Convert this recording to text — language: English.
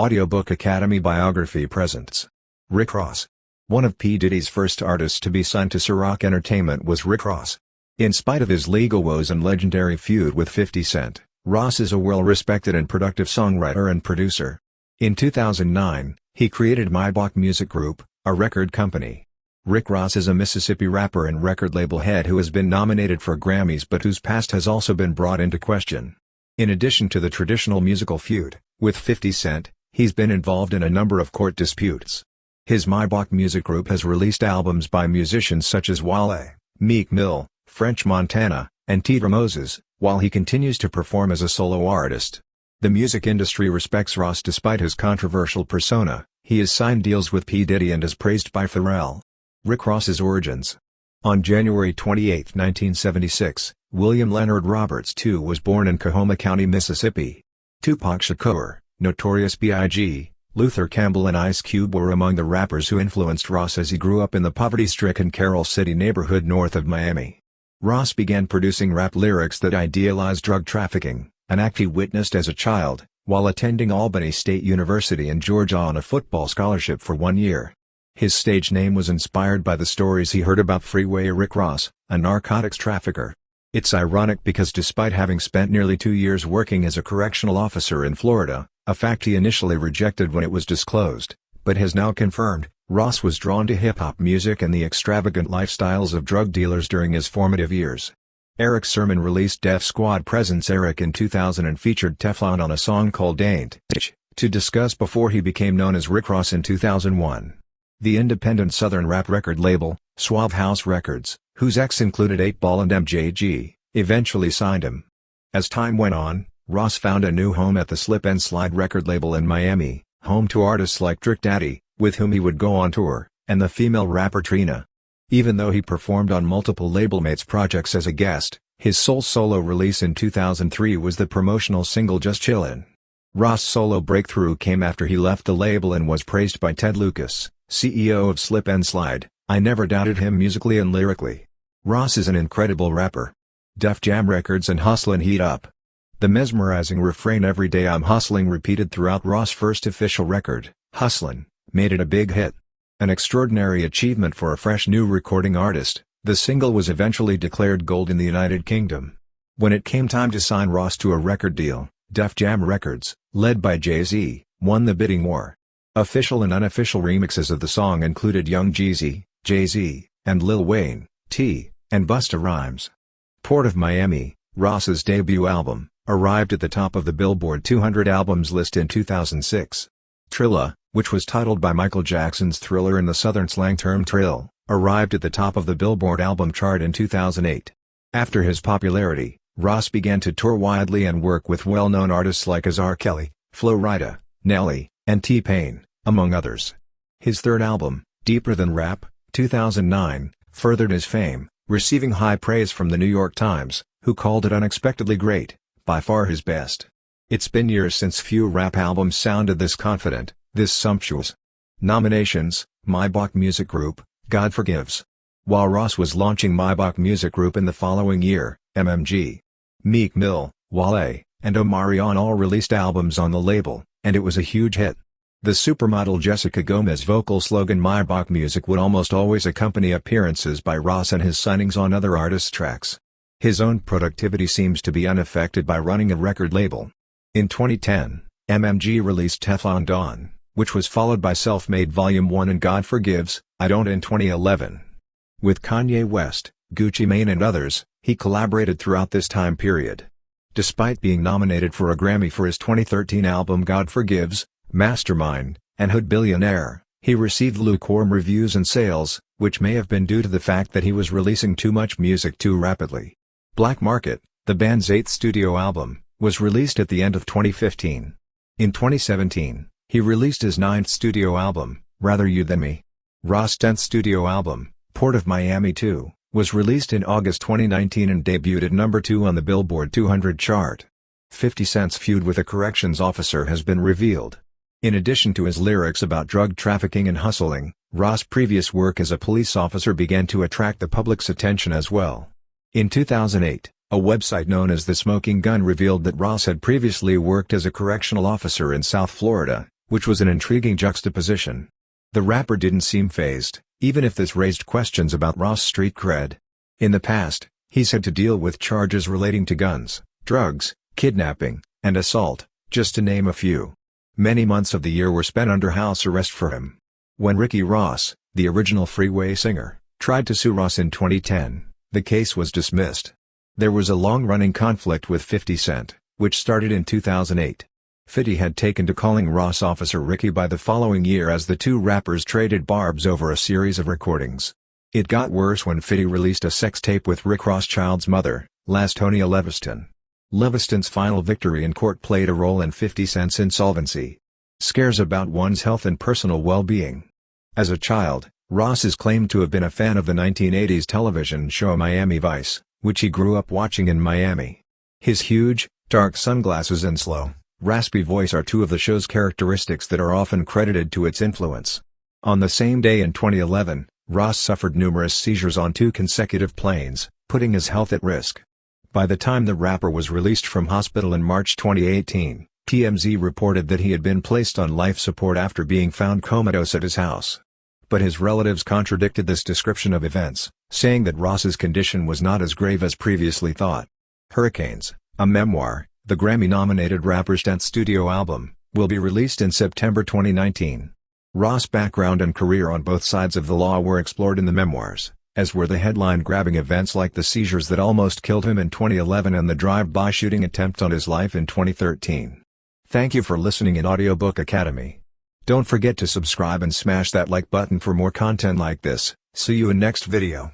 Audiobook Academy Biography presents Rick Ross. One of P. Diddy's first artists to be signed to Ciroc Entertainment was Rick Ross. In spite of his legal woes and legendary feud with 50 Cent, Ross is a well-respected and productive songwriter and producer. In 2009, he created Maybach Music Group, a record company. Rick Ross is a Mississippi rapper and record label head who has been nominated for Grammys but whose past has also been brought into question. In addition to the traditional musical feud with 50 Cent, he's been involved in a number of court disputes. His Maybach Music Group has released albums by musicians such as Wale, Meek Mill, French Montana, and Tita Moses, while he continues to perform as a solo artist. The music industry respects Ross despite his controversial persona. He has signed deals with P. Diddy and is praised by Pharrell. Rick Ross's origins. On January 28, 1976, William Leonard Roberts II was born in Coahoma County, Mississippi. Tupac Shakur, Notorious B.I.G., Luther Campbell and Ice Cube were among the rappers who influenced Ross as he grew up in the poverty-stricken Carroll City neighborhood north of Miami. Ross began producing rap lyrics that idealized drug trafficking, an act he witnessed as a child, while attending Albany State University in Georgia on a football scholarship for 1 year. His stage name was inspired by the stories he heard about Freeway Rick Ross, a narcotics trafficker. It's ironic because despite having spent nearly 2 years working as a correctional officer in Florida, a fact he initially rejected when it was disclosed, but has now confirmed, Ross was drawn to hip-hop music and the extravagant lifestyles of drug dealers during his formative years. Eric Sermon released Def Squad Presents Eric in 2000 and featured Teflon on a song called Ain't It to discuss before he became known as Rick Ross in 2001. The independent Southern rap record label, Suave House Records, whose ex included 8-Ball and MJG, eventually signed him. As time went on, Ross found a new home at the Slip and Slide record label in Miami, home to artists like Trick Daddy, with whom he would go on tour, and the female rapper Trina. Even though he performed on multiple label mates' projects as a guest, his sole solo release in 2003 was the promotional single Just Chillin'. Ross' solo breakthrough came after he left the label and was praised by Ted Lucas, CEO of Slip and Slide. "I never doubted him musically and lyrically. Ross is an incredible rapper. Def Jam Records and Hustlin' Heat Up." The mesmerizing refrain "Every day I'm hustling" repeated throughout Ross' first official record, Hustlin', made it a big hit. An extraordinary achievement for a fresh new recording artist, the single was eventually declared gold in the United Kingdom. When it came time to sign Ross to a record deal, Def Jam Records, led by Jay-Z, won the bidding war. Official and unofficial remixes of the song included Young Jeezy, Jay-Z, and Lil Wayne, T, and Busta Rhymes. Port of Miami, Ross's debut album, arrived at the top of the Billboard 200 albums list in 2006. Trilla, which was titled by Michael Jackson's Thriller in the Southern slang term Trill, arrived at the top of the Billboard album chart in 2008. After his popularity, Ross began to tour widely and work with well-known artists like R. Kelly, Flo Rida, Nelly, and T-Pain, among others. His third album, Deeper Than Rap, 2009, furthered his fame, receiving high praise from the New York Times, who called it unexpectedly great, by far his best. It's been years since few rap albums sounded this confident, this sumptuous. Nominations: Maybach Music Group, God Forgives. While Ross was launching Maybach Music Group in the following year, MMG, Meek Mill, Wale, and Omarion all released albums on the label, and it was a huge hit. The supermodel Jessica Gomez vocal slogan "Maybach Music" would almost always accompany appearances by Ross and his signings on other artists' tracks. His own productivity seems to be unaffected by running a record label. In 2010, MMG released Teflon Don, which was followed by Self-Made Volume 1 and God Forgives, I Don't in 2011. With Kanye West, Gucci Mane and others, he collaborated throughout this time period. Despite being nominated for a Grammy for his 2013 album God Forgives, Mastermind, and Hood Billionaire, he received lukewarm reviews and sales, which may have been due to the fact that he was releasing too much music too rapidly. Black Market, the band's 8th studio album, was released at the end of 2015. In 2017, he released his 9th studio album, Rather You Than Me. Ross' 10th studio album, Port of Miami 2, was released in August 2019 and debuted at number 2 on the Billboard 200 chart. 50 Cent's feud with a corrections officer has been revealed. In addition to his lyrics about drug trafficking and hustling, Ross' previous work as a police officer began to attract the public's attention as well. In 2008, a website known as The Smoking Gun revealed that Ross had previously worked as a correctional officer in South Florida, which was an intriguing juxtaposition. The rapper didn't seem fazed, even if this raised questions about Ross' street cred. In the past, he's had to deal with charges relating to guns, drugs, kidnapping, and assault, just to name a few. Many months of the year were spent under house arrest for him. When Ricky Ross, the original Freeway singer, tried to sue Ross in 2010, the case was dismissed. There was a long-running conflict with 50 Cent, which started in 2008. 50 had taken to calling Ross Officer Ricky by the following year as the two rappers traded barbs over a series of recordings. It got worse when 50 released a sex tape with Rick Ross' child's mother, Lastonia Leviston. Leviston's final victory in court played a role in 50 Cent's insolvency. Scares about one's health and personal well-being. As a child, Ross is claimed to have been a fan of the 1980s television show Miami Vice, which he grew up watching in Miami. His huge, dark sunglasses and slow, raspy voice are two of the show's characteristics that are often credited to its influence. On the same day in 2011, Ross suffered numerous seizures on 2 consecutive planes, putting his health at risk. By the time the rapper was released from hospital in March 2018, TMZ reported that he had been placed on life support after being found comatose at his house. But his relatives contradicted this description of events, saying that Ross's condition was not as grave as previously thought. Hurricanes, a memoir, the Grammy-nominated rapper's 10th studio album, will be released in September 2019. Ross' background and career on both sides of the law were explored in the memoirs, as were the headline-grabbing events like the seizures that almost killed him in 2011 and the drive-by shooting attempt on his life in 2013. Thank you for listening in Audiobook Academy. Don't forget to subscribe and smash that like button for more content like this. See you in next video.